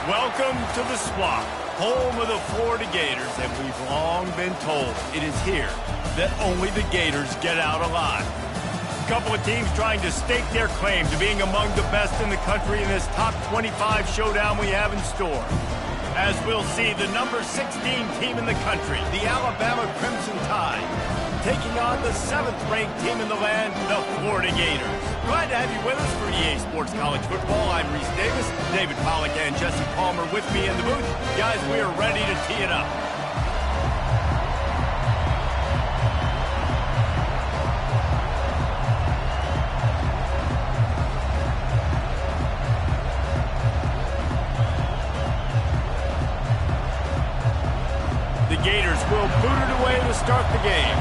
Welcome to the Swamp, home of the Florida Gators, and we've long been told it is here that only the Gators get out alive. A couple of teams trying to stake their claim to being among the best in the country in this top 25 showdown we have in store. As we'll see, the number 16 team in the country, the Alabama Crimson Tide, taking on the 7th-ranked team in the land, the Florida Gators. Glad to have you with us for EA Sports College Football. I'm Reese Davis, David Pollack and Jesse Palmer with me in the booth. Guys, we are ready to tee it up. The Gators will boot it away to start the game.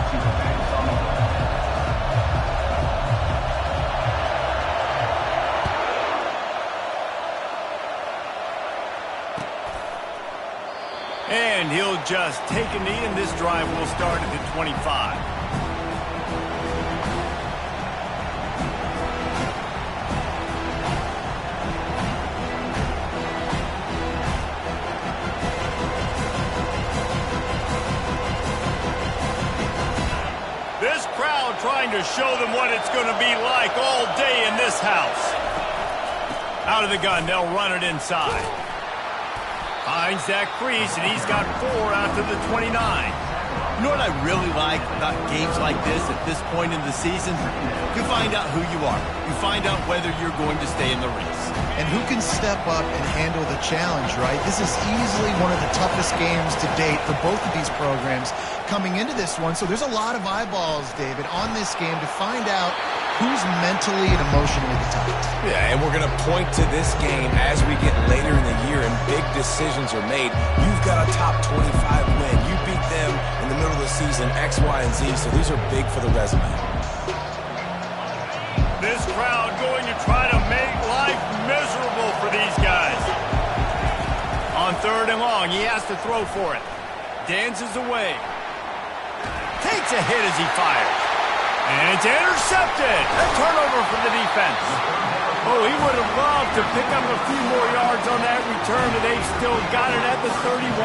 And he'll just take a knee, and this drive will start at the 25. This crowd trying to show them what it's going to be like all day in this house. Out of the gun, they'll run it inside. Finds that crease, and he's got 4 after the 29. You know what I really like about games like this at this point in the season? You find out who you are. You find out whether you're going to stay in the race. And who can step up and handle the challenge, right? This is easily one of the toughest games to date for both of these programs coming into this one. So there's a lot of eyeballs, David, on this game to find out who's mentally and emotionally the toughest. Yeah, and we're going to point to this game as we get later in the year and big decisions are made. You've got a top 25 win. You beat them in the middle of the season, X, Y, and Z, so these are big for the resume. This crowd going to try to make life miserable for these guys. On 3rd and long, he has to throw for it. Dances away. Takes a hit as he fires. And it's intercepted. A turnover for the defense. Oh, he would have loved to pick up a few more yards on that return, but they've still got it at the 31.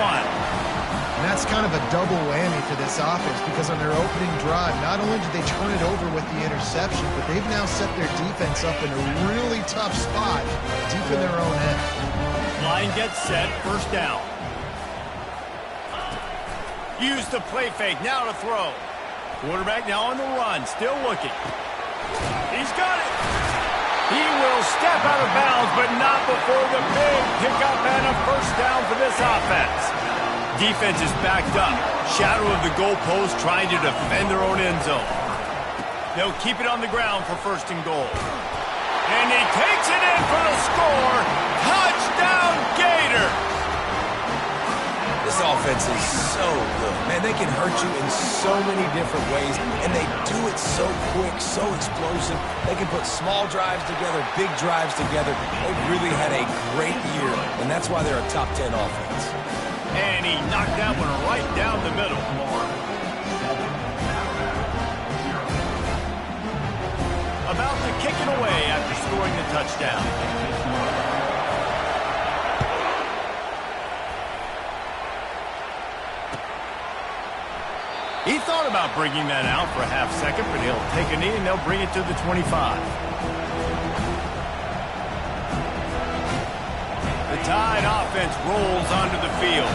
And that's kind of a double whammy for this offense because on their opening drive, not only did they turn it over with the interception, but they've now set their defense up in a really tough spot deep in their own end. Line gets set, 1st down. Use the play fake, now to throw. Quarterback now on the run, still looking. He's got it. He will step out of bounds, but not before the big pickup and a 1st down for this offense. Defense is backed up. Shadow of the goalpost trying to defend their own end zone. They'll keep it on the ground for 1st and goal. And he takes it in for the score. Touchdown, Gator! This offense is so good. Man, they can hurt you in so many different ways, and they do it so quick, so explosive. They can put small drives together, big drives together. They've really had a great year, and that's why they're a top 10 offense. And he knocked that one right down the middle. About to kick it away after scoring the touchdown. He thought about bringing that out for a half second, but he'll take a knee and they'll bring it to the 25. The Tide offense rolls onto the field.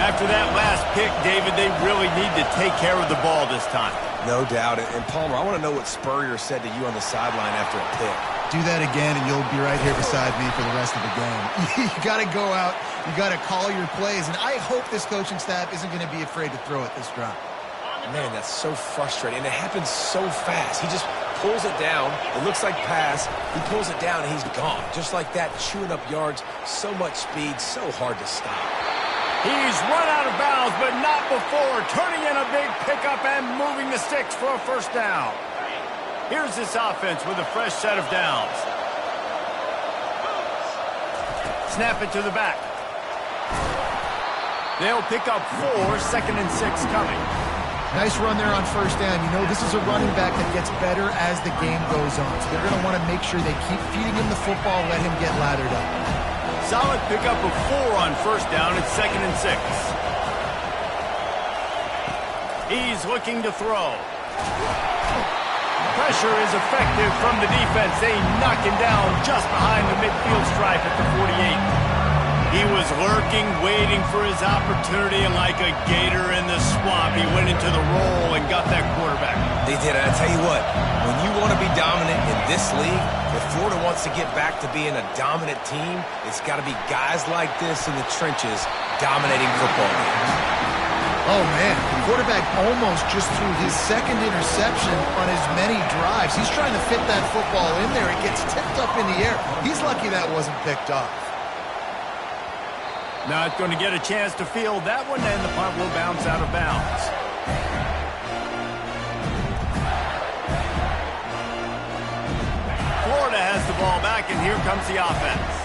After that last pick, David, they really need to take care of the ball this time. No doubt. And Palmer, I want to know what Spurrier said to you on the sideline after a pick. Do that again, and you'll be right here beside me for the rest of the game. You got to go out. You got to call your plays, and I hope this coaching staff isn't going to be afraid to throw it this drive. Man, that's so frustrating, and it happens so fast. He just pulls it down. It looks like pass. He pulls it down, and he's gone. Just like that, chewing up yards. So much speed, so hard to stop. He's run out of bounds, but not before turning in a big pickup and moving the sticks for a 1st down. Here's this offense with a fresh set of downs. Snap it to the back. They'll pick up 4, 2nd and 6 coming. Nice run there on 1st down. You know, this is a running back that gets better as the game goes on. So they're going to want to make sure they keep feeding him the football, let him get lathered up. solid pickup of 4 on first down at 2nd and 6. He's looking to throw. Pressure is effective from the defense. They knock him down just behind the midfield stripe at the 48. He was lurking, waiting for his opportunity, and like a gator in the swamp, he went into the roll and got that quarterback. They did, and I tell you what, when you want to be dominant in this league, if Florida wants to get back to being a dominant team, it's got to be guys like this in the trenches dominating football games. Oh, man, the quarterback almost just threw his second interception on as many drives. He's trying to fit that football in there. It gets tipped up in the air. He's lucky that wasn't picked off. Not going to get a chance to field that one, and the punt will bounce out of bounds. Florida has the ball back, and here comes the offense.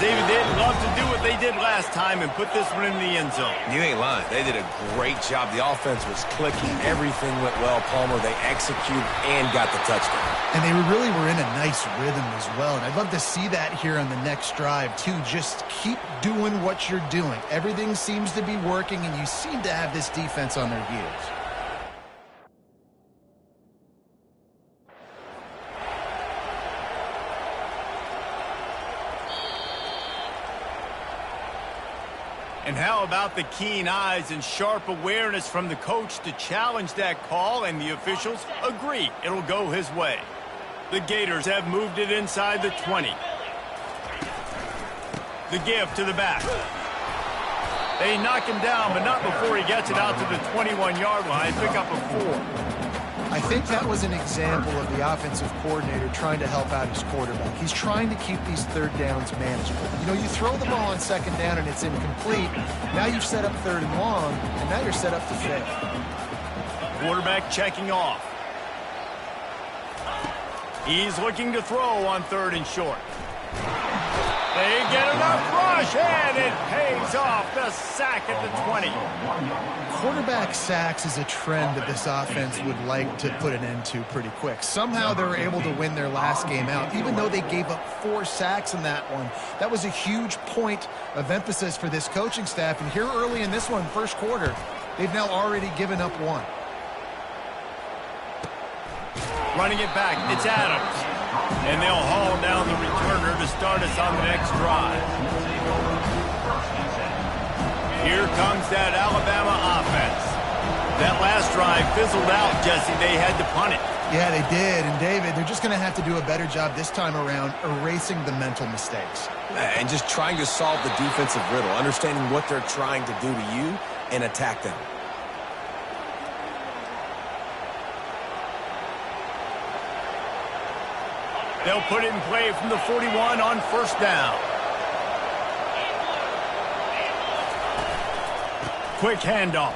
David, they'd love to do what they did last time and put this one in the end zone. You ain't lying. They did a great job. The offense was clicking. Everything went well, Palmer. They executed and got the touchdown. And they really were in a nice rhythm as well. And I'd love to see that here on the next drive, too. Just keep doing what you're doing. Everything seems to be working, and you seem to have this defense on their heels. And how about the keen eyes and sharp awareness from the coach to challenge that call, and the officials agree it'll go his way. The Gators have moved it inside the 20. The give to the back. They knock him down, but not before he gets it out to the 21-yard line. Pick up a 4. I think that was an example of the offensive coordinator trying to help out his quarterback. He's trying to keep these third downs manageable. You know, you throw the ball on second down and it's incomplete. Now you've set up third and long, and now you're set up to fail. Quarterback checking off. He's looking to throw on 3rd and short. They get enough rush, and it pays off. The sack at the 20. Quarterback sacks is a trend that this offense would like to put an end to pretty quick. Somehow they were able to win their last game out, even though they gave up 4 sacks in that one. That was a huge point of emphasis for this coaching staff. And here early in this one, first quarter, they've now already given up 1. Running it back, it's Adams. And they'll haul down the returner to start us on the next drive. Here comes that Alabama offense. That last drive fizzled out, Jesse. They had to punt it. Yeah, they did. And, David, they're just going to have to do a better job this time around erasing the mental mistakes. And just trying to solve the defensive riddle, understanding what they're trying to do to you and attack them. They'll put it in play from the 41 on first down. Quick handoff.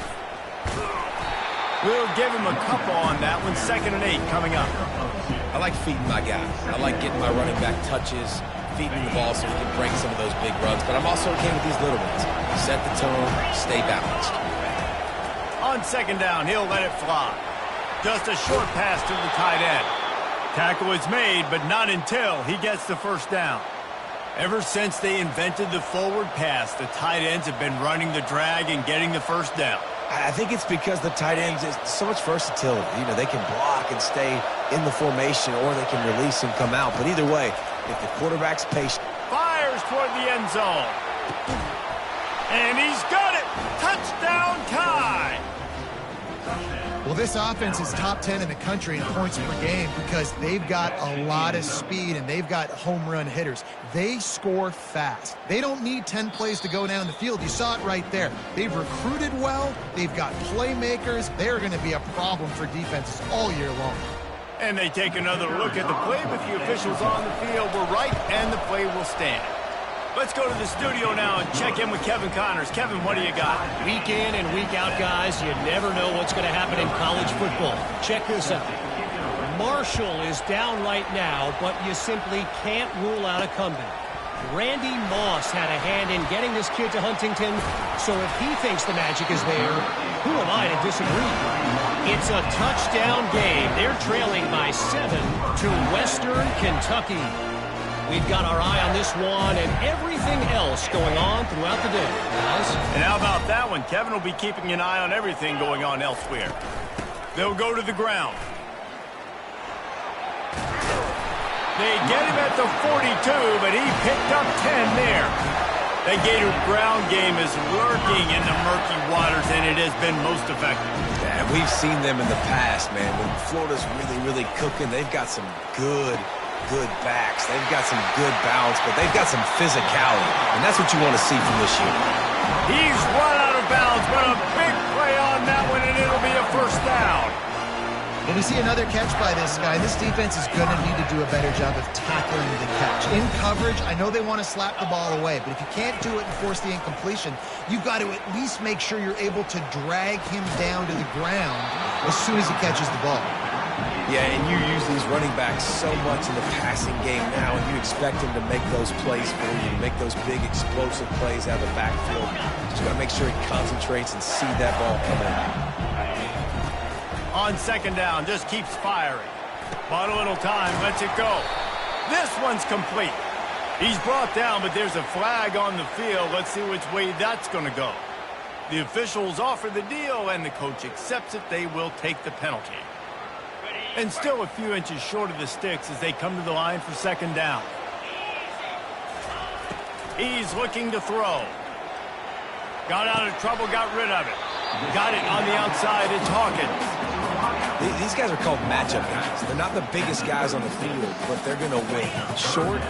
We'll give him a couple on that one. 2nd and 8 coming up. I like feeding my guys. I like getting my running back touches, feeding the ball so we can break some of those big runs. But I'm also okay with these little ones. Set the tone, stay balanced. On 2nd down, he'll let it fly. Just a short pass to the tight end. Tackle is made, but not until he gets the first down. Ever since they invented the forward pass, the tight ends have been running the drag and getting the first down. I think it's because the tight ends is so much versatility. You know, they can block and stay in the formation, or they can release and come out. But either way, if the quarterback's patient. Fires toward the end zone. And he's got it. Touchdown tie. Well, this offense is top 10 in the country in points per game because they've got a lot of speed and they've got home run hitters. They score fast. They don't need 10 plays to go down the field. You saw it right there. They've recruited well. They've got playmakers. They're going to be a problem for defenses all year long. And they take another look at the play with the officials on the field. We're right, and the play will stand. Let's go to the studio now and check in with Kevin Connors. Kevin, what do you got? Week in and week out, guys, you never know what's going to happen in college football. Check this out. Marshall is down right now, but you simply can't rule out a comeback. Randy Moss had a hand in getting this kid to Huntington, so if he thinks the magic is there, who am I to disagree? It's a touchdown game. They're trailing by 7 to Western Kentucky. We've got our eye on this one and everything else going on throughout the day, guys. And how about that one? Kevin will be keeping an eye on everything going on elsewhere. They'll go to the ground. They get him at the 42, but he picked up 10 there. The Gator ground game is lurking in the murky waters, and it has been most effective. Yeah, we've seen them in the past, man. When Florida's really cooking, they've got some good backs. They've got some good balance, but they've got some physicality, and that's what you want to see from this unit. He's run out of bounds, but a big play on that one, and it'll be a first down. When we see another catch by this guy, this defense is going to need to do a better job of tackling the catch. In coverage, I know they want to slap the ball away, but if you can't do it and force the incompletion, you've got to at least make sure you're able to drag him down to the ground as soon as he catches the ball. Yeah, and you use these running backs so much in the passing game now, and you expect them to make those plays for you, to make those big explosive plays out of the backfield. Just got to make sure he concentrates and see that ball come in. On second down, just keeps firing. Bought a little time, lets it go. This one's complete. He's brought down, but there's a flag on the field. Let's see which way that's going to go. The officials offer the deal, and the coach accepts it. They will take the penalty. And still a few inches short of the sticks as they come to the line for second down. He's looking to throw. Got out of trouble, got rid of it. Got it on the outside. It's Hawkins. These guys are called matchup guys. They're not the biggest guys on the field, but they're going to win short,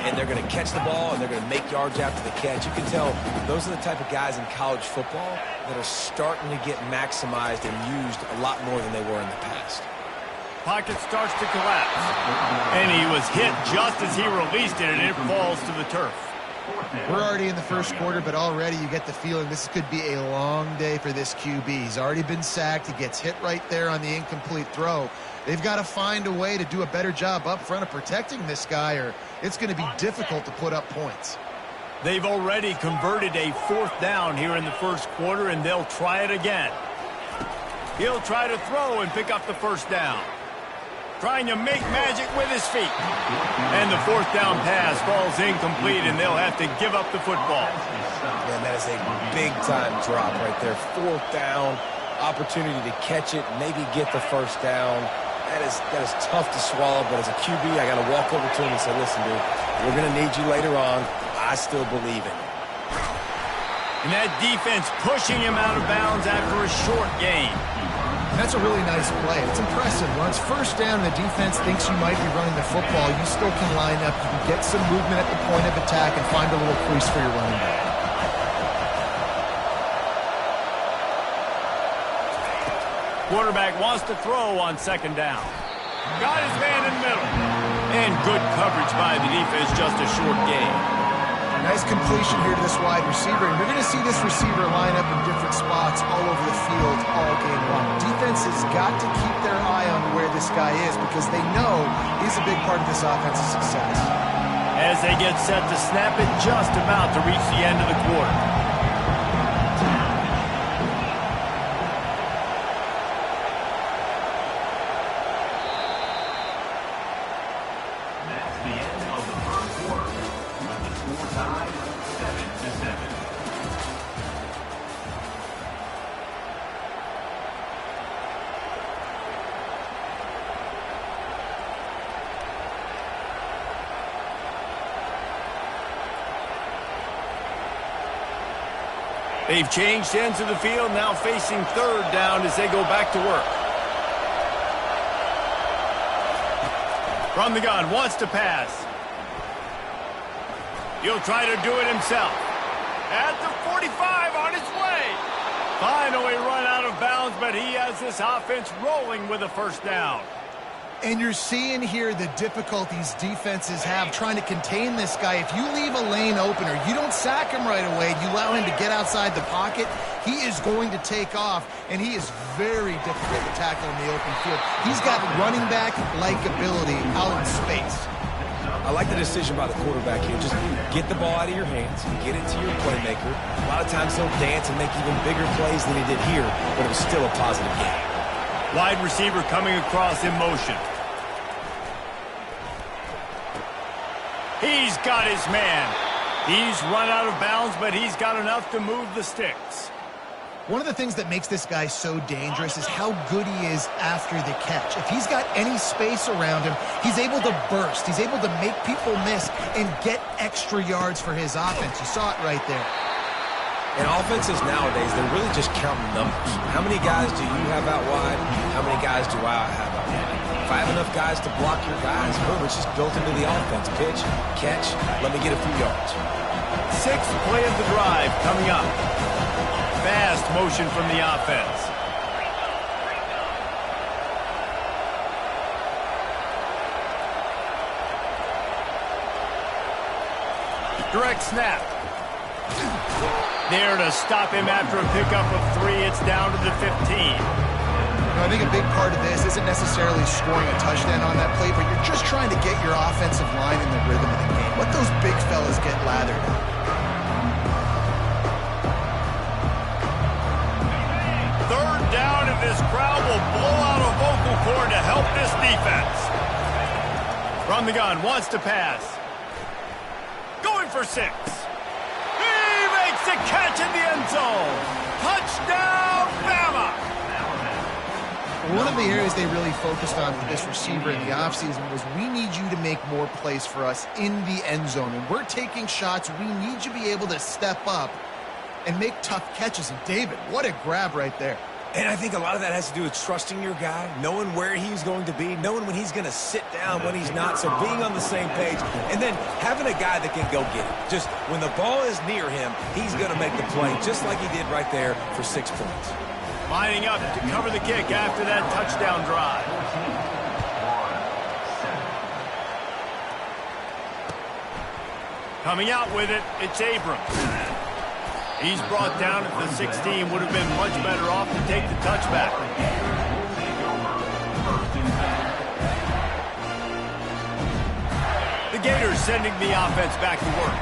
and they're going to catch the ball, and they're going to make yards after the catch. You can tell those are the type of guys in college football that are starting to get maximized and used a lot more than they were in the past. Pocket starts to collapse, and he was hit just as he released it, and it falls to the turf. We're already in the first quarter, but already you get the feeling this could be a long day for this QB. He's already been sacked. He gets hit right there on the incomplete throw. They've got to find a way to do a better job up front of protecting this guy, or it's going to be difficult to put up points. They've already converted a fourth down here in the first quarter, and they'll try it again. He'll try to throw and pick up the first down. Trying to make magic with his feet. And the fourth down pass falls incomplete, and they'll have to give up the football. Man, that is a big-time drop right there. Fourth down, opportunity to catch it, maybe get the first down. That is tough to swallow, but as a QB, I got to walk over to him and say, listen, dude, we're going to need you later on. I still believe in you. And that defense pushing him out of bounds after a short gain. That's a really nice play. It's impressive. When it's first down, the defense thinks you might be running the football. You still can line up. You can get some movement at the point of attack and find a little crease for your running back. Quarterback wants to throw on second down. Got his man in the middle. And good coverage by the defense, just a short gain. Nice completion here to this wide receiver. And you're going to see this receiver line up in different spots all over the field all game long. Defense has got to keep their eye on where this guy is because they know he's a big part of this offense's success. As they get set to snap it, just about to reach the end of the quarter. They've changed ends of the field, now facing third down as they go back to work. From the gun, wants to pass. He'll try to do it himself. At the 45, on his way. Finally run out of bounds, but he has this offense rolling with a first down. And you're seeing here the difficulties defenses have trying to contain this guy. If you leave a lane open or you don't sack him right away, you allow him to get outside the pocket, he is going to take off, and he is very difficult to tackle in the open field. He's got running back-like ability out in space. I like the decision by the quarterback here. Just get the ball out of your hands, get it to your playmaker. A lot of times he'll dance and make even bigger plays than he did here, but it was still a positive game. Wide receiver coming across in motion. He's got his man. He's run out of bounds, but he's got enough to move the sticks. One of the things that makes this guy so dangerous is how good he is after the catch. If he's got any space around him, he's able to burst. He's able to make people miss and get extra yards for his offense. You saw it right there. And offenses nowadays, they're really just counting numbers. How many guys do you have out wide? How many guys do I have out wide? If I have enough guys to block your guys, boom, it's just built into the offense. Pitch, catch, let me get a few yards. Sixth play of the drive coming up. Fast motion from the offense. Direct snap. There to stop him after a pickup of 3. It's down to the 15. I think a big part of this isn't necessarily scoring a touchdown on that play, but you're just trying to get your offensive line in the rhythm of the game. Let those big fellas get lathered up. Third down, and this crowd will blow out a vocal cord to help this defense. From the gun, wants to pass. Going for 6. He makes a catch in the end zone. Touchdown, Bama! One of the areas they really focused on for this receiver in the offseason was we need you to make more plays for us in the end zone. And we're taking shots. We need you to be able to step up and make tough catches. And David, what a grab right there. And I think a lot of that has to do with trusting your guy, knowing where he's going to be, knowing when he's going to sit down, when he's not, so being on the same page, and then having a guy that can go get it. Just when the ball is near him, he's going to make the play, just like he did right there for 6 points. Lining up to cover the kick after that touchdown drive. Coming out with it, it's Abrams. He's brought down at the 16. Would have been much better off to take the touchback. The Gators sending the offense back to work.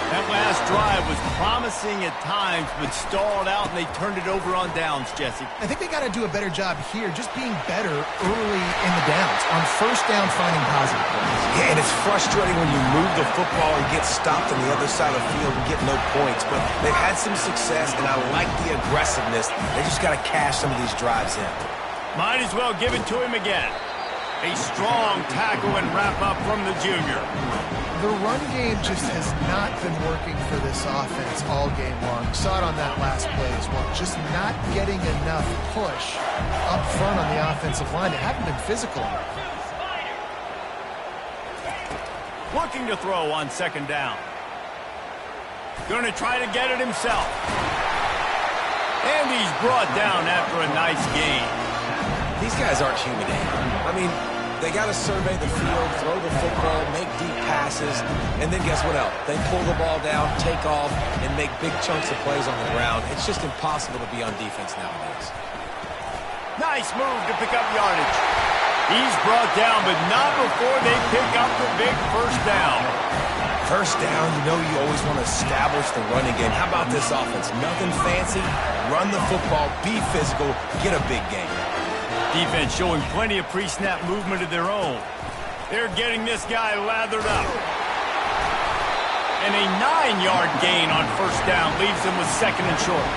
That last drive was promising at times, but stalled out, and they turned it over on downs, Jesse. I think they got to do a better job here, just being better early in the downs. On first down, finding positive points. Yeah, and it's frustrating when you move the football and get stopped on the other side of the field and get no points. But they've had some success, and I like the aggressiveness. They just got to cash some of these drives in. Might as well give it to him again. A strong tackle and wrap-up from the junior. The run game just has not been working for this offense all game long. Saw it on that last play as well. Just not getting enough push up front on the offensive line. They haven't been physical enough. Looking to throw on second down. Going to try to get it himself. And he's brought down after a nice gain. These guys aren't human. I mean, they got to survey the field, throw the football, make deep passes, and then guess what else? They pull the ball down, take off, and make big chunks of plays on the ground. It's just impossible to be on defense nowadays. Nice move to pick up yardage. He's brought down, but not before they pick up the big first down. First down, you know you always want to establish the running game. How about this offense? Nothing fancy. Run the football, be physical, get a big game. Defense showing plenty of pre-snap movement of their own. They're getting this guy lathered up. And a 9-yard gain on first down leaves them with second and short.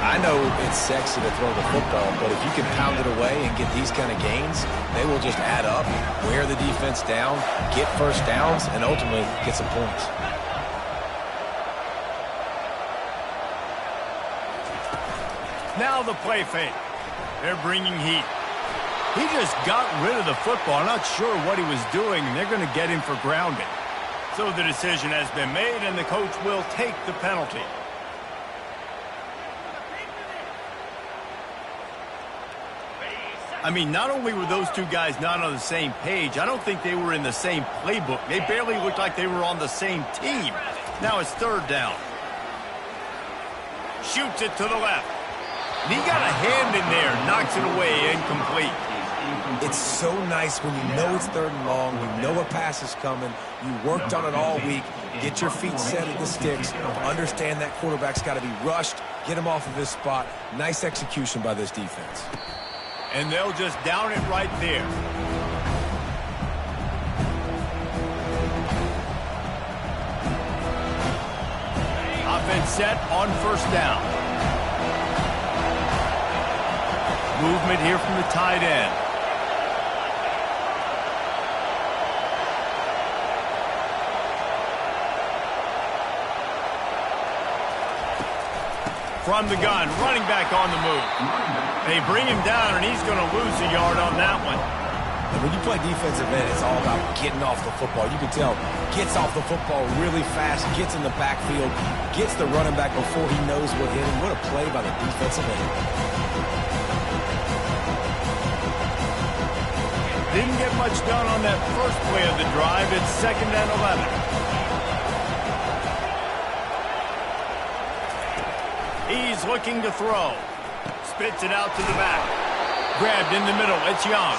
I know it's sexy to throw the football, but if you can pound it away and get these kind of gains, they will just add up, wear the defense down, get first downs, and ultimately get some points. Now the play fake. They're bringing heat. He just got rid of the football. I'm not sure what he was doing, and they're going to get him for grounding. So the decision has been made, and the coach will take the penalty. I mean, not only were those two guys not on the same page, I don't think they were in the same playbook. They barely looked like they were on the same team. Now it's third down. Shoots it to the left. And he got a hand in there, knocks it away, incomplete. It's so nice when you know it's third and long, you know a pass is coming, you worked on it all week, get your feet set at the sticks, understand that quarterback's got to be rushed, get him off of his spot. Nice execution by this defense. And they'll just down it right there. set on first down. Movement here from the tight end. From the gun, running back on the move. They bring him down, and he's going to lose a yard on that one. And when you play defensive end, it's all about getting off the football. You can tell, gets off the football really fast, gets in the backfield, gets the running back before he knows what hit him. What a play by the defensive end. Didn't get much done on that first play of the drive. It's 2nd and 11. He's looking to throw. Spits it out to the back. Grabbed in the middle. It's Young.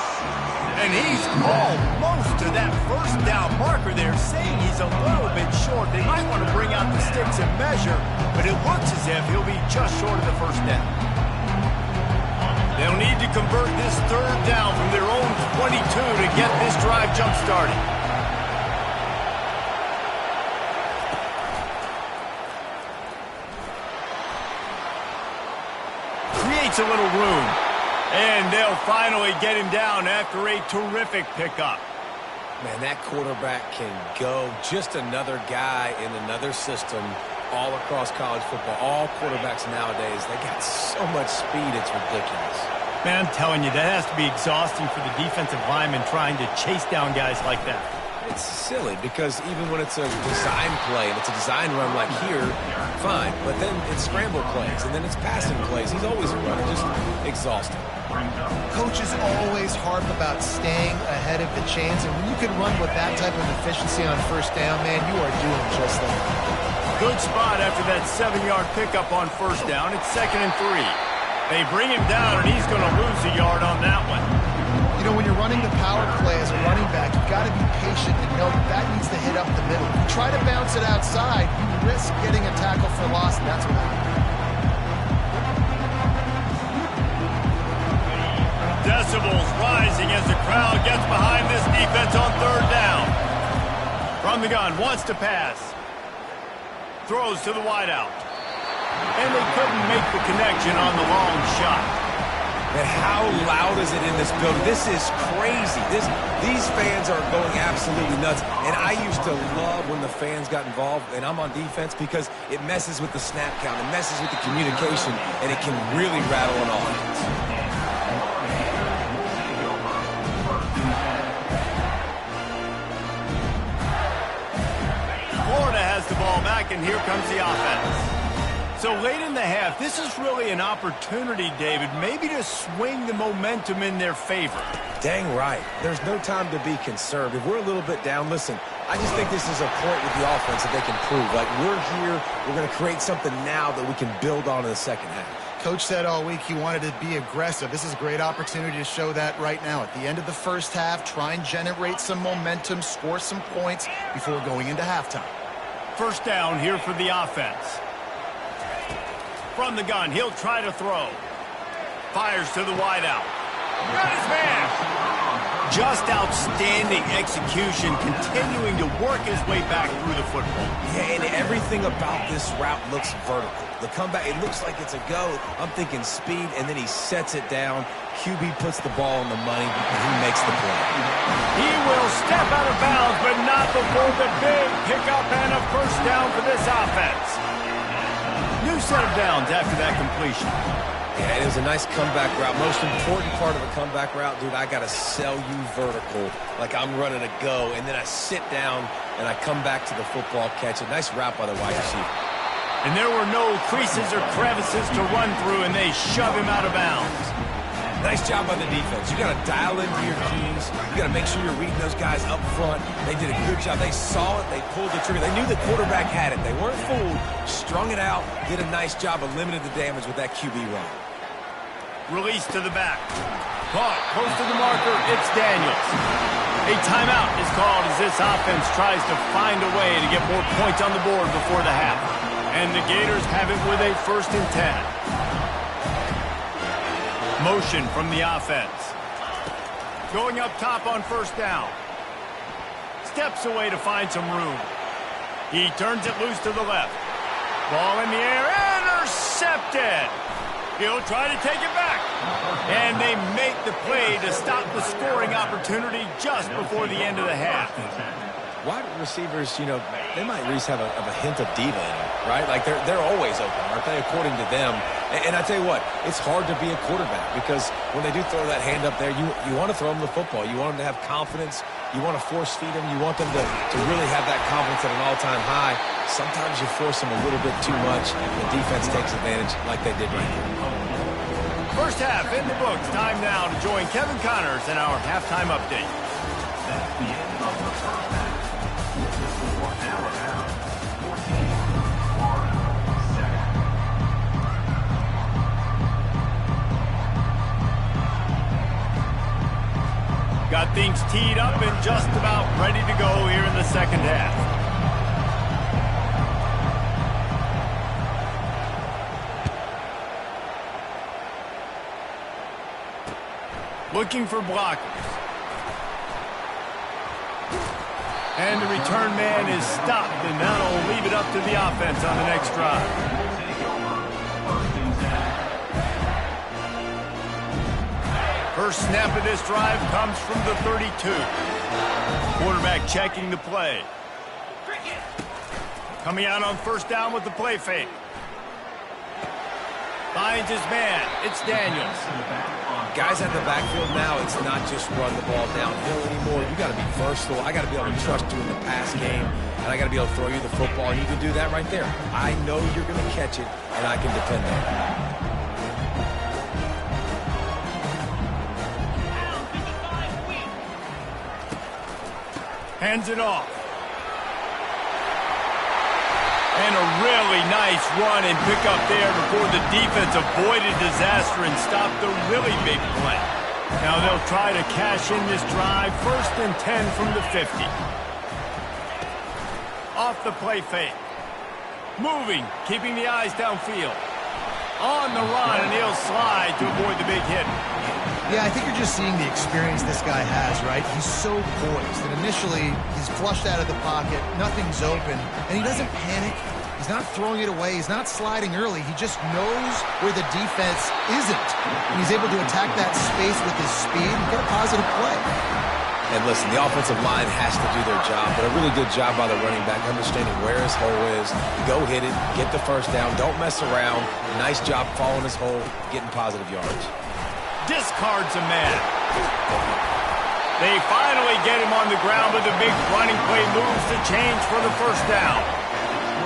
And he's almost to that first down marker there, saying he's a little bit short. They might want to bring out the sticks and measure, but it looks as if he'll be just short of the first down. They'll need to convert this 3rd down from their own 22 to get this drive jump-started. Creates a little room. And they'll finally get him down after a terrific pickup. Man, that quarterback can go. Just another guy in another system all across college football. All quarterbacks nowadays, they got so much speed, it's ridiculous. Man, I'm telling you, that has to be exhausting for the defensive lineman trying to chase down guys like that. It's silly because even when it's a design play and it's a design run like here, fine. But then it's scramble plays and then it's passing plays. He's always a runner, just exhausting. Coaches always harp about staying ahead of the chains, and when you can run with that type of efficiency on first down, man, you are doing just that. Good spot after that 7-yard pickup on first down. It's 2nd and 3. They bring him down, and he's going to lose a yard on that one. You know, when you're running the power play as a running back, you've got to be patient and know that needs to hit up the middle. If you try to bounce it outside, you risk getting a tackle for loss, and that's what happened. Decibels rising as the crowd gets behind this defense on 3rd down. From the gun, wants to pass. Throws to the wideout. And they couldn't make the connection on the long shot. And how loud is it in this building? This is crazy. These fans are going absolutely nuts. And I used to love when the fans got involved, and I'm on defense, because it messes with the snap count. It messes with the communication, and it can really rattle an offense. The ball back, and here comes the offense. So late in the half, this is really an opportunity, David, maybe to swing the momentum in their favor. Dang right. There's no time to be concerned. If we're a little bit down, listen, I just think this is a point with the offense that they can prove. Like, we're here, we're going to create something now that we can build on in the second half. Coach said all week he wanted to be aggressive. This is a great opportunity to show that right now. At the end of the first half, try and generate some momentum, score some points before going into halftime. First down here for the offense. From the gun, he'll try to throw. Fires to the wideout. Got his man. Just outstanding execution, continuing to work his way back through the football. Yeah, and everything about this route looks vertical. The comeback, it looks like it's a go. I'm thinking speed, and then he sets it down. QB puts the ball on the money, and he makes the play. He will step out of bounds, but not before the big pickup and a first down for this offense. New set of downs after that completion. Yeah, it was a nice comeback route. Most important part of a comeback route, dude, I got to sell you vertical like I'm running a go, and then I sit down and I come back to the football catch. A nice route by the wide receiver. And there were no creases or crevices to run through, and they shove him out of bounds. Nice job by the defense. You got to dial into your keys. You got to make sure you're reading those guys up front. They did a good job. They saw it. They pulled the trigger. They knew the quarterback had it. They weren't fooled. Strung it out. Did a nice job of limiting the damage with that QB run. Release to the back. Caught close to the marker. It's Daniels. A timeout is called as this offense tries to find a way to get more points on the board before the half. And the Gators have it with a 1st and 10. Motion from the offense. Going up top on first down. Steps away to find some room. He turns it loose to the left. Ball in the air, intercepted. He'll try to take it back. And they make the play to stop the scoring opportunity just before the end of the half. Wide receivers, you know, they might at least have a hint of diva in them, right? Like they're always open, aren't they, according to them? And I tell you what, it's hard to be a quarterback because when they do throw that hand up there, you want to throw them the football. You want them to have confidence. You want to force feed them. You want them to really have that confidence at an all-time high. Sometimes you force them a little bit too much, and the defense takes advantage like they did right here. First half in the books. Time now to join Kevin Connors in our halftime update. That's the end of the first half. Got things teed up and just about ready to go here in the second half. Looking for blockers. And the return man is stopped, and that'll leave it up to the offense on the next drive. First snap of this drive comes from the 32. Quarterback checking the play. Coming out on first down with the play fake. Finds his man. It's Daniels. Guys at the backfield now, it's not just run the ball downhill anymore. You got to be versatile. I got to be able to trust you in the pass game, and I got to be able to throw you the football, and you can do that right there. I know you're going to catch it, and I can depend on it. Hands it off. And a really nice run and pick up there before the defense avoided disaster and stopped the really big play. Now they'll try to cash in this drive. 1st and 10 from the 50. Off the play fake. Moving, keeping the eyes downfield. On the run, and he'll slide to avoid the big hit. Yeah, I think you're just seeing the experience this guy has, right? He's so poised that initially he's flushed out of the pocket, nothing's open, and he doesn't panic. He's not throwing it away. He's not sliding early. He just knows where the defense isn't. And he's able to attack that space with his speed and get a positive play. And listen, the offensive line has to do their job, but a really good job by the running back, understanding where his hole is. Go hit it, get the first down, don't mess around. Nice job following his hole, getting positive yards. Discards a man. They finally get him on the ground with a big running play, moves the chains for the first down.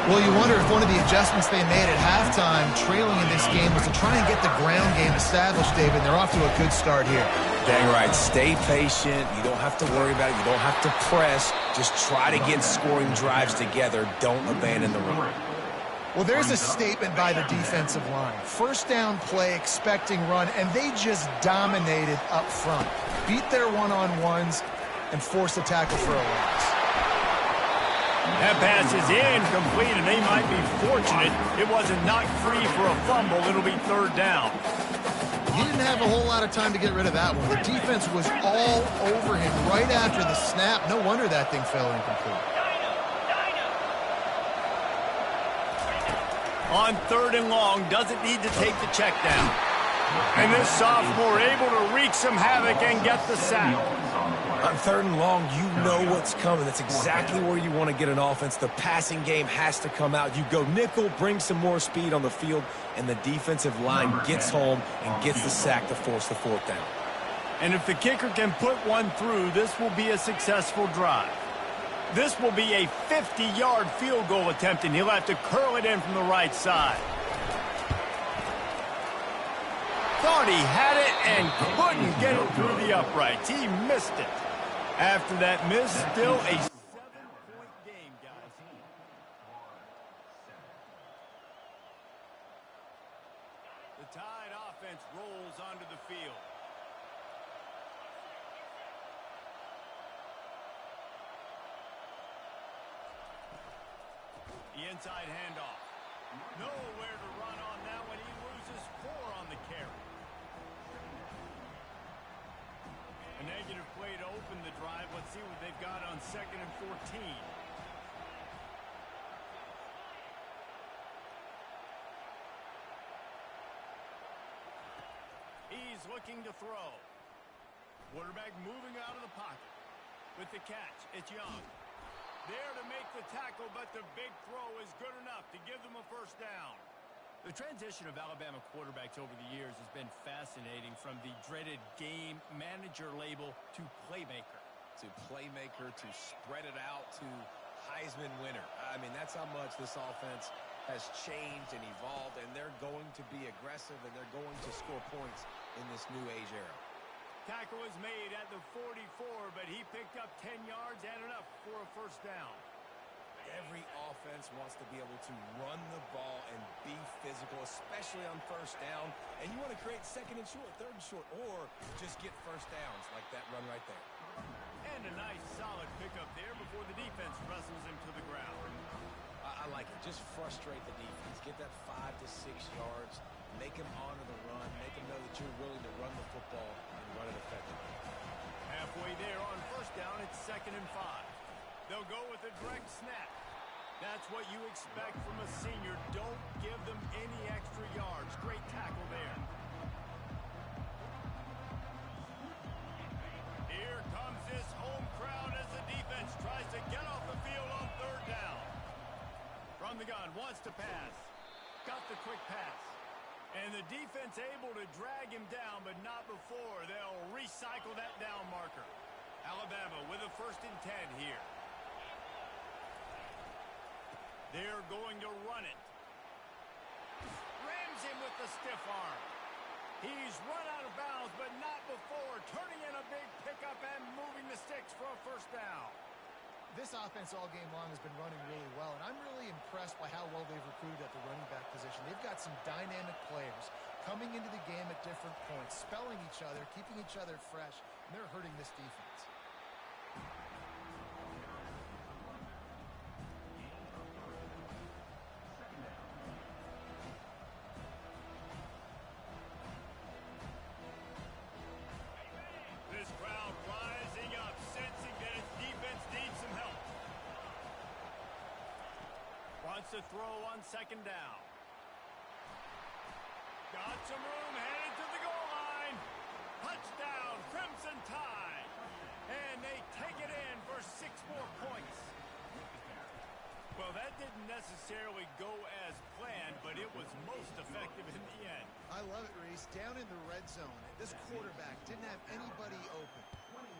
Well, you wonder if one of the adjustments they made at halftime, trailing in this game, was to try and get the ground game established, David. They're off to a good start here. Dang right. Stay patient. You don't have to worry about it. You don't have to press. Just try to get scoring drives together. Don't abandon the run. Well, there's a statement by the defensive line. First down play, expecting run, and they just dominated up front. Beat their one-on-ones and forced a tackle for a loss. That pass is incomplete, and they might be fortunate it wasn't knocked free for a fumble. It'll be 3rd down. He didn't have a whole lot of time to get rid of that one. The defense was all over him right after the snap. No wonder that thing fell incomplete. On 3rd and long, doesn't need to take the check down. And this sophomore able to wreak some havoc and get the sack. On 3rd and long, you know what's coming. That's exactly where you want to get an offense. The passing game has to come out. You go nickel, bring some more speed on the field, and the defensive line gets home and gets the sack to force the 4th down. And if the kicker can put one through, this will be a successful drive. This will be a 50-yard field goal attempt, and he'll have to curl it in from the right side. Thought he had it and couldn't get it through the uprights. He missed it. After that miss, still a 7-point game, guys. The Tide offense rolls onto the field. The inside handoff. Nowhere to run on that one. He loses 4 on the carry. A negative play to open the drive. Let's see what they've got on 2nd and 14. looking to throw. Quarterback moving out of the pocket. With the catch, it's Young. There to make the tackle, but the big throw is good enough to give them a first down. The transition of Alabama quarterbacks over the years has been fascinating, from the dreaded game manager label to playmaker. To playmaker, to spread it out, to Heisman winner. I mean, that's how much this offense has changed and evolved, and they're going to be aggressive, and they're going to score points in this new age era. Tackle was made at the 44, but he picked up 10 yards and enough for a first down. Every offense wants to be able to run the ball and be physical, especially on first down. And you want to create second and short, third and short, or just get first downs like that run right there. And a nice solid pickup there before the defense wrestles him to the ground. I like it. Just frustrate the defense. Get that 5 to 6 yards. Make them honor the run. Make them know that you're willing to run the football and run it effectively. Halfway there on first down, it's 2nd and 5. They'll go with a direct snap. That's what you expect from a senior. Don't give them any extra yards. Great tackle there. Here comes this home crowd as the defense tries to get off the field on 3rd down. From the gun, wants to pass. Got the quick pass. And the defense able to drag him down, but not before they'll recycle that down marker. Alabama with a 1st and 10 here. They're going to run it. Rams him with the stiff arm. He's run out of bounds, but not before turning in a big pickup and moving the sticks for a first down. This offense all game long has been running really well, and I'm really impressed by how well they've recruited at the running back position. They've got some dynamic players coming into the game at different points, spelling each other, keeping each other fresh, and they're hurting this defense. This crowd rising up, sensing that its defense needs some help. Wants to throw on 2nd down. Got some room, headed to the goal line. Touchdown, Crimson Tide. And they take it in for 6 more points. Well, that didn't necessarily go as planned, but it was most effective in the end. I love it, Reese. Down in the red zone, this quarterback didn't have anybody open.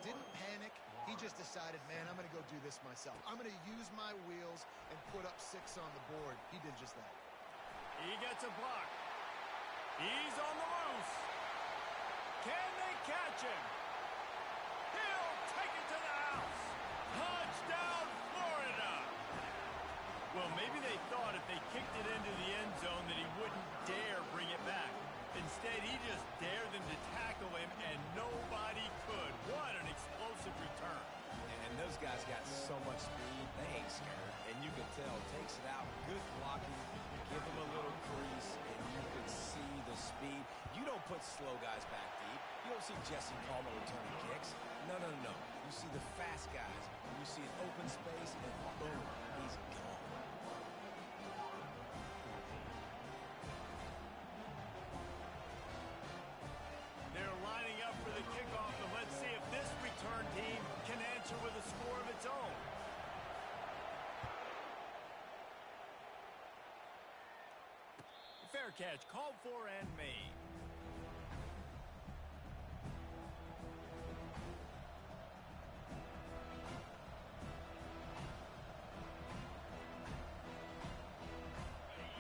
Didn't panic. He just decided, man, I'm going to go do this myself. I'm going to use my wheels and put up 6 on the board. He did just that. He gets a block. He's on the loose. Can they catch him? He'll take it to the house. Touchdown, Florida. Well, maybe they thought if they kicked it into the end zone that he wouldn't dare bring it back. Instead, he just dared them to tackle him, and nobody could. What an explosive return. And those guys got so much speed, they ain't scared. And you can tell, takes it out, good blocking, give them a little crease, and you can see the speed. You don't put slow guys back deep. You don't see Jesse Palmer returning kicks. No, no, no, no. You see the fast guys. You see an open space, and boom, he's gone. They're lining up for the kickoff, and let's see if this return team can answer with a score of its own. Fair catch, called for and made.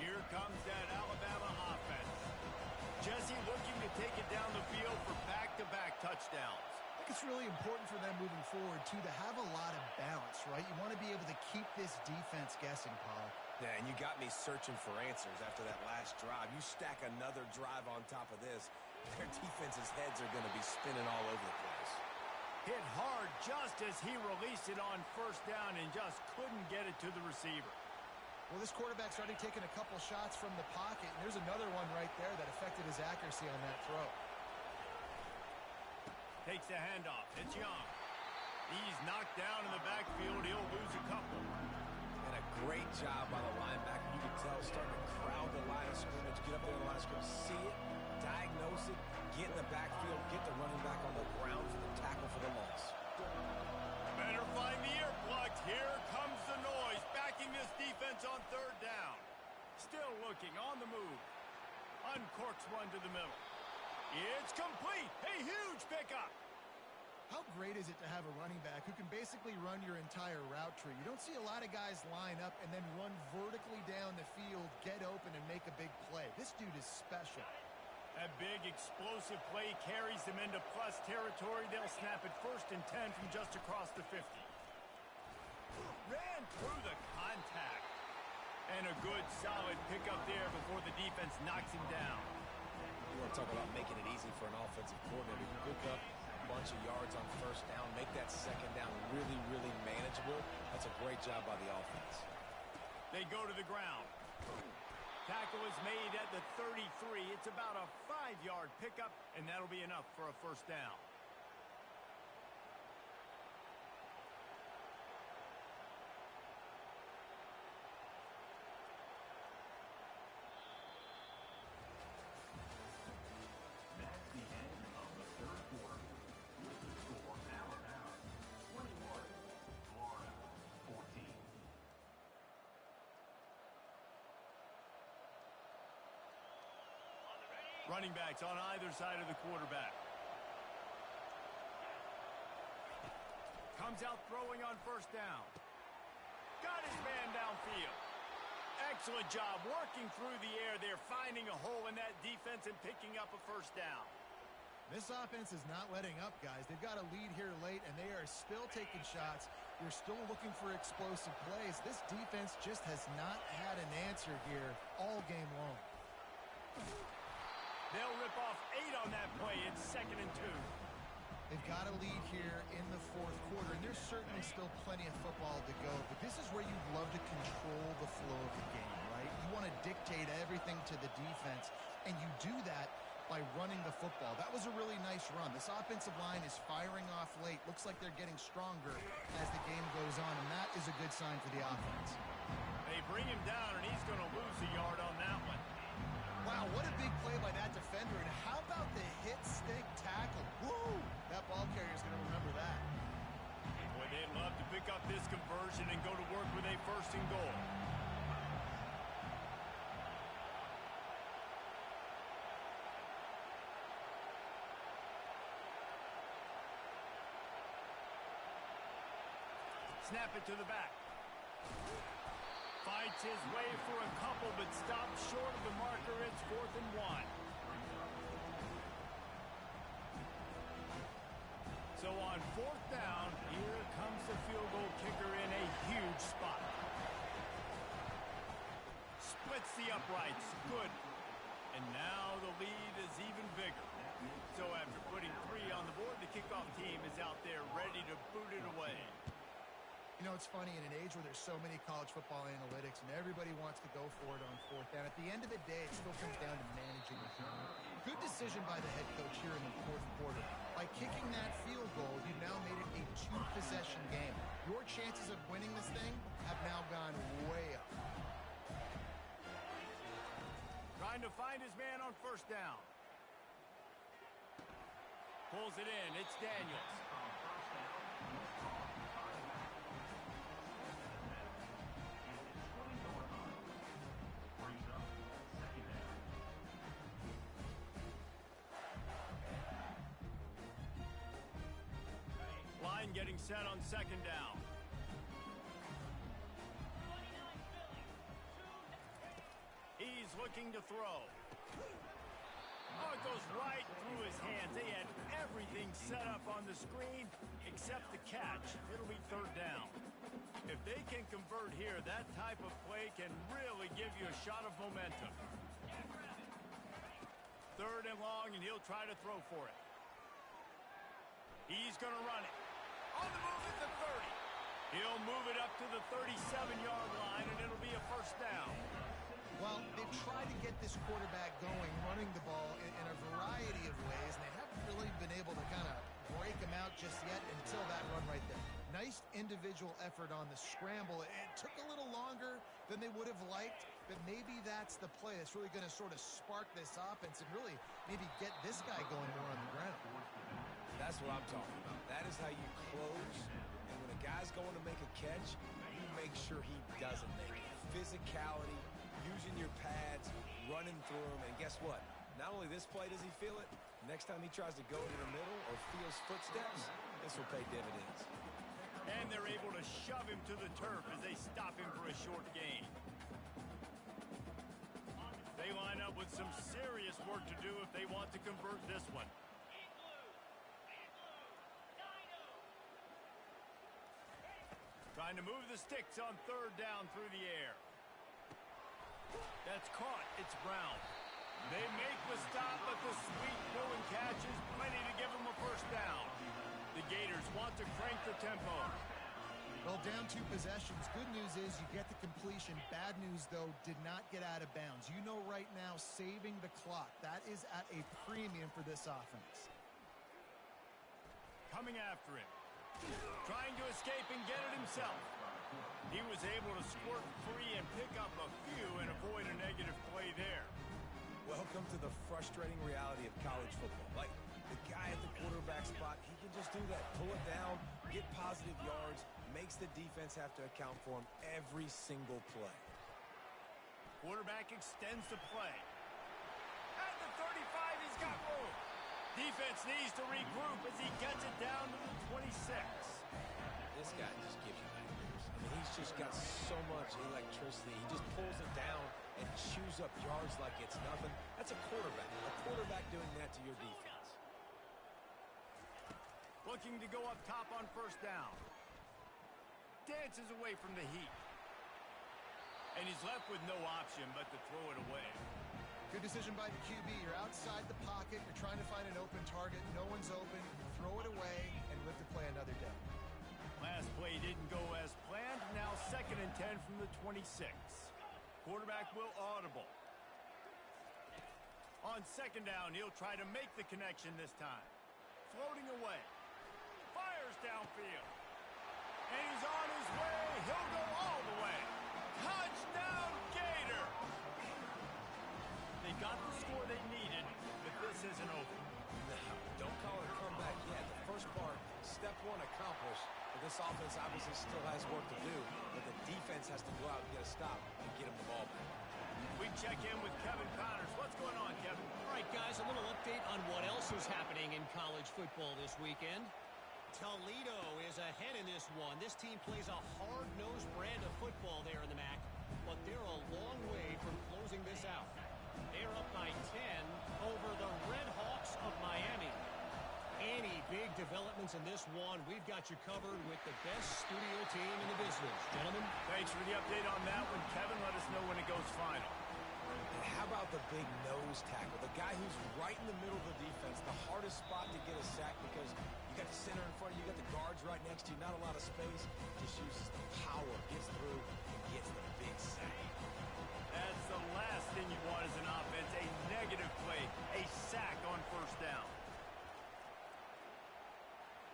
Here comes that Alabama offense. Jesse looking to take it down the field for back-to-back touchdowns. I think it's really important for them moving forward, too, to have a lot of balance, right? You want to be able to keep this defense guessing, Pollock. Yeah, and you got me searching for answers after that last drive. You stack another drive on top of this, their defense's heads are going to be spinning all over the place. Hit hard just as he released it on 1st down and just couldn't get it to the receiver. Well, this quarterback's already taken a couple shots from the pocket, and there's another one right there that affected his accuracy on that throw. Takes the handoff. It's Young. He's knocked down in the backfield. He'll lose a couple. And a great job by the linebacker. You can tell starting to crowd the line of scrimmage, get up there in the line of scrimmage, see it, diagnose it, get in the backfield, get the running back on the ground for the tackle for the loss. Better find the earplugs. Here comes the noise, backing this defense on third down. Still looking, on the move. Uncorks one to the middle. It's complete. A huge pickup. How great is it to have a running back who can basically run your entire route tree? You don't see a lot of guys line up and then run vertically down the field, get open, and make a big play. This dude is special. That big explosive play carries them into plus territory. They'll snap it 1st and 10 from just across the 50. Ran through the contact. And a good solid pickup there before the defense knocks him down. You want to talk about making it easy for an offensive coordinator to pick up a bunch of yards on 1st down, make that 2nd down really, really manageable. That's a great job by the offense. They go to the ground. Tackle is made at the 33. It's about a 5-yard pickup, and that'll be enough for a 1st down. That's the end of the 3rd quarter. With the score now 21, Florida 14. Running backs on either side of the quarterback. Comes out throwing on 1st down. Got his man downfield. Excellent job working through the air there, finding a hole in that defense and picking up a 1st down. This offense is not letting up, guys. They've got a lead here late, and they are still taking shots. They're still looking for explosive plays. This defense just has not had an answer here all game long. They'll rip off 8 on that play. It's 2nd and 2. They've got a lead here in the 4th quarter, and there's certainly still plenty of football to go, but this is where you'd love to control the flow of the game, right? You want to dictate everything to the defense, and you do that by running the football. That was a really nice run. This offensive line is firing off late. Looks like they're getting stronger as the game goes on, and that is a good sign for the offense. They bring him down, and he's going to lose a yard on that one. Wow, what a big play by that defender. And how about the hit stick tackle? Woo! That ball carrier's going to remember that. Boy, they'd love to pick up this conversion and go to work with a 1st and goal. Snap it to the back. Fights his way for a couple, but stops short of the marker. It's 4th and 1. So on 4th down, here comes the field goal kicker in a huge spot. Splits the uprights. Good. And now the lead is even bigger. So after putting 3 on the board, the kickoff team is out there ready to boot it away. You know, it's funny, in an age where there's so many college football analytics and everybody wants to go for it on 4th down, at the end of the day, it still comes down to managing the game. Good decision by the head coach here in the 4th quarter. By kicking that field goal, you've now made it a 2-possession game. Your chances of winning this thing have now gone way up. Trying to find his man on 1st down. Pulls it in. It's Daniels. Line getting set on 2nd down. He's looking to throw. Oh, it goes right through his hands. They had everything set up on the screen except the catch. It'll be 3rd down. If they can convert here, that type of play can really give you a shot of momentum. 3rd and long, and he'll try to throw for it. He's going to run it. On the move at the 30. He'll move it up to the 37-yard line, and it'll be a 1st down. Well, they've tried to get this quarterback going, running the ball in a variety of ways, and they haven't really been able to kind of break him out just yet until that run right there. Nice most individual effort on the scramble. It took a little longer than they would have liked, but maybe that's the play that's really going to sort of spark this offense and really maybe get this guy going more on the ground. That's what I'm talking about. That is how you close. And when a guy's going to make a catch, you make sure he doesn't make it. Physicality, using your pads, running through them, and guess what? Not only this play does he feel it, next time he tries to go into the middle or feels footsteps, this will pay dividends. And they're able to shove him to the turf as they stop him for a short gain. They line up with some serious work to do if they want to convert this one. Trying to move the sticks on third down through the air. That's caught. It's Brown. They make the stop, but the sweet throw and catch is plenty to give them a first down. The Gators want to crank the tempo. Well, down 2 possessions. Good news is you get the completion. Bad news, though, did not get out of bounds. You know right now, saving the clock. That is at a premium for this offense. Coming after him. Trying to escape and get it himself. He was able to squirt free and pick up a few and avoid a negative play there. Welcome to the frustrating reality of college football. Like, the guy at the quarterback spot, he can just do that. Pull it down, get positive yards, makes the defense have to account for him every single play. Quarterback extends the play. At the 35, he's got room. Defense needs to regroup as he gets it down to the 26. This guy just gives you nightmares. I mean, he's just got so much electricity. He just pulls it down and chews up yards like it's nothing. That's a quarterback. A quarterback doing that to your defense. Looking to go up top on first down. Dances away from the heat. And he's left with no option but to throw it away. Good decision by the QB. You're outside the pocket. You're trying to find an open target. No one's open. Throw it away and live to play another day. Last play didn't go as planned. Now 2nd and 10 from the 26. Quarterback will audible. On 2nd down, he'll try to make the connection this time. Floating away. Fires downfield. And he's on his way. He'll go all the way. Touchdown, Gator! They got the score they needed, but this isn't over. No, don't call it a comeback yet. The first part, step 1 accomplished. But this offense obviously still has work to do, but the defense has to go out and get a stop and get him the ball back. We check in with Kevin Connors. What's going on, Kevin? All right, guys, a little update on what else is happening in college football this weekend. Toledo is ahead in this one. This team plays a hard-nosed brand of football there in the MAC, but they're a long way from closing this out. They're up by 10 over the Red Hawks of Miami. Any big developments in this one, we've got you covered with the best studio team in the business. Gentlemen. Thanks for the update on that one, Kevin. Let us know when it goes final. And how about the big nose tackle? The guy who's right in the middle of the defense, the hardest spot to get a sack because you got the center in front of you, you got the guards right next to you, not a lot of space. Just uses the power, gets through, and gets the big sack. That's the last thing you want as an offense, a negative play, a sack on first down.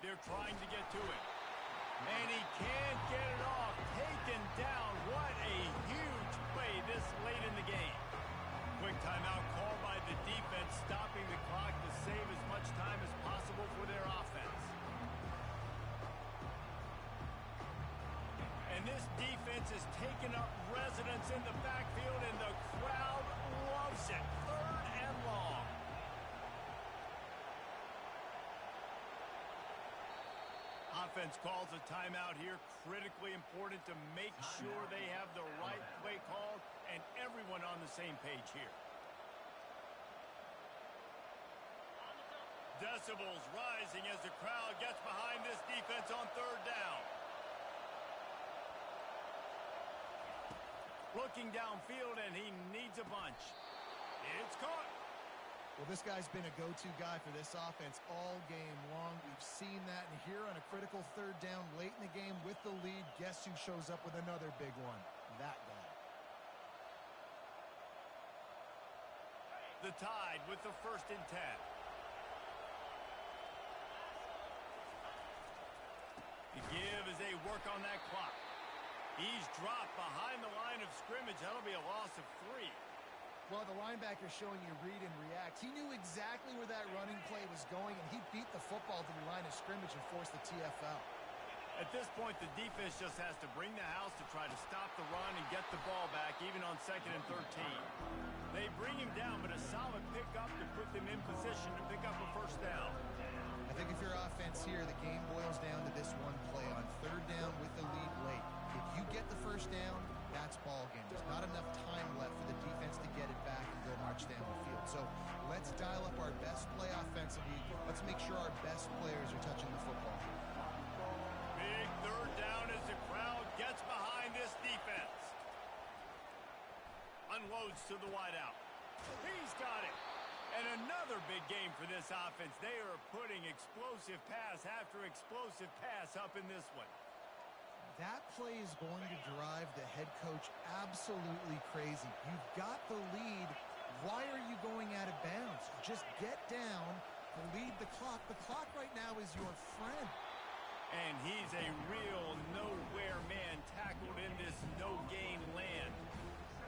They're trying to get to it. And he can't get it off. Taken down. What a huge play this late in the game. Quick timeout called by the defense, stopping the clock to save as much time as possible for their offense. And this defense is taking up residence in the backfield, and the crowd loves it. 3rd and long. Offense calls a timeout here. Critically important to make sure they have the right play called and everyone on the same page here. Decibels rising as the crowd gets behind this defense on 3rd down. Looking downfield, and he needs a bunch. It's caught. Well, this guy's been a go-to guy for this offense all game long. We've seen that, and here on a critical 3rd down late in the game with the lead, guess who shows up with another big one? That guy. The Tide with the 1st and 10. The give is a work on that clock. He's dropped behind the line of scrimmage. That'll be a loss of 3. Well, the linebacker's showing you read and react. He knew exactly where that running play was going, and he beat the football to the line of scrimmage and forced the TFL. At this point, the defense just has to bring the house to try to stop the run and get the ball back, even on 2nd and 13. They bring him down, but a solid pickup to put them in position to pick up a first down. I think if you're offense here, the game boils down to this one play on 3rd down with the lead late. If you get the first down, that's ball game. There's not enough time left for the defense to get it back and go march down the field. So let's dial up our best play offensively. Let's make sure our best players are touching the football. Big 3rd down as the crowd gets behind this defense. Unloads to the wideout. He's got it. And another big game for this offense. They are putting explosive pass after explosive pass up in this one. That play is going to drive the head coach absolutely crazy. You've got the lead. Why are you going out of bounds? Just get down, lead the clock. The clock right now is your friend. And he's a real nowhere man tackled in this no-gain land.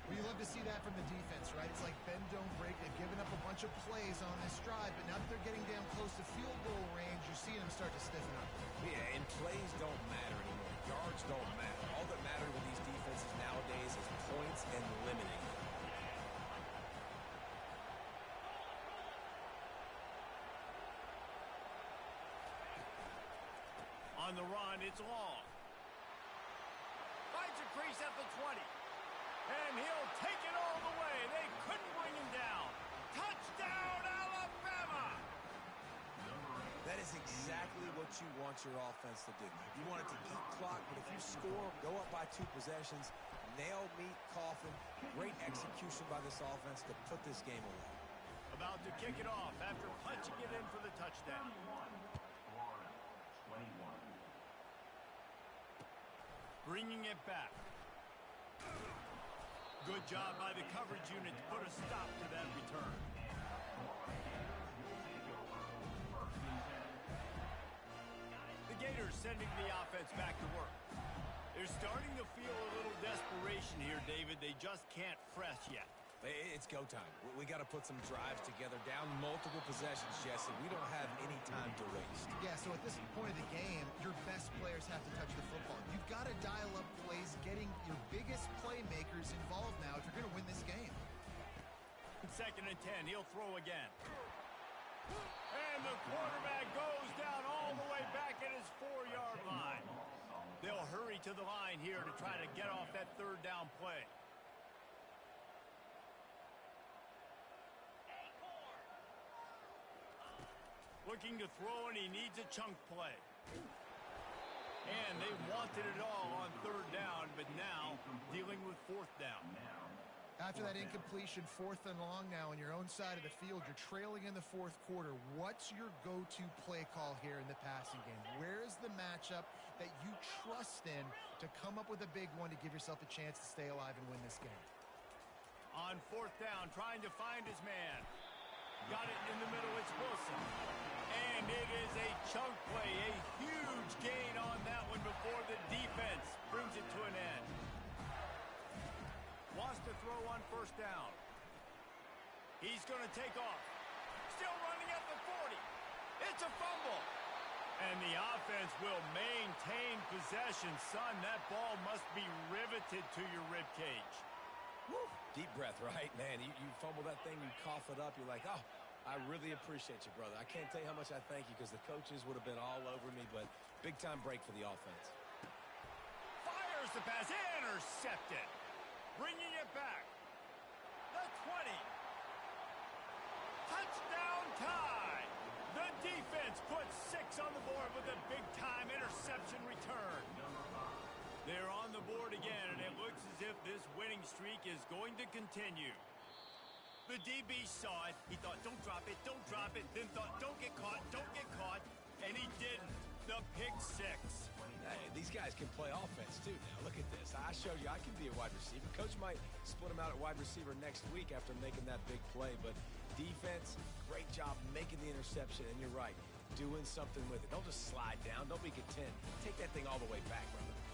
Well, you love to see that from the defense, right? It's like bend, don't break. They've given up a bunch of plays on this drive, but now that they're getting down close to field goal range, you're seeing them start to stiffen up. Yeah, and plays don't matter anymore. Yards don't matter. All that matters with these defenses nowadays is points and limiting them. On the run, it's long. Finds a crease at the 20. And he'll take it all the way. They couldn't bring him down. Touchdown, Alabama! That is exactly what you want your offense to do. You want it to eat clock, but if you score, go up by 2 possessions, nail, meet, coffin. Great execution by this offense to put this game away. About to kick it off after punching it in for the touchdown. 21. Bringing it back. Good job by the coverage unit to put a stop to that return. The Gators sending the offense back to work. They're starting to feel a little desperation here, David. They just can't press yet. It's go time. We got to put some drives together, down multiple possessions, Jesse. We don't have any time to waste. Yeah, so at this point of the game, your best players have to touch the football. You've got to dial up plays, getting your biggest playmakers involved now if you're going to win this game. 2nd and 10, he'll throw again. And the quarterback goes down all the way back at his 4-yard line. They'll hurry to the line here to try to get off that 3rd down play. Looking to throw, and he needs a chunk play. And they wanted it all on 3rd down, but now dealing with 4th down. After that incompletion, 4th and long now on your own side of the field, you're trailing in the 4th quarter. What's your go-to play call here in the passing game? Where is the matchup that you trust in to come up with a big one to give yourself a chance to stay alive and win this game? On 4th down, trying to find his man. Got it in the middle, it's Wilson. And it is a chunk play, a huge gain on that one before the defense brings it to an end. Wants to throw on 1st down. He's going to take off. Still running at the 40. It's a fumble. And the offense will maintain possession. Son, that ball must be riveted to your ribcage. Woo. Deep breath, right? Man, you fumble that thing, you cough it up, you're like, oh, I really appreciate you, brother. I can't tell you how much I thank you because the coaches would have been all over me, but big-time break for the offense. Fires the pass, intercepted. Bringing it back. The 20. Touchdown tie. The defense puts 6 on the board with a big-time interception return. They're on the board again, and it looks as if this winning streak is going to continue. The DB saw it. He thought, don't drop it, then thought, don't get caught, and he didn't. The pick 6. Hey, these guys can play offense, too, now. Look at this. I showed you I can be a wide receiver. Coach might split him out at wide receiver next week after making that big play, but defense, great job making the interception, and you're right. doing something with it. Don't just slide down. Don't be content. Take that thing all the way back, brother.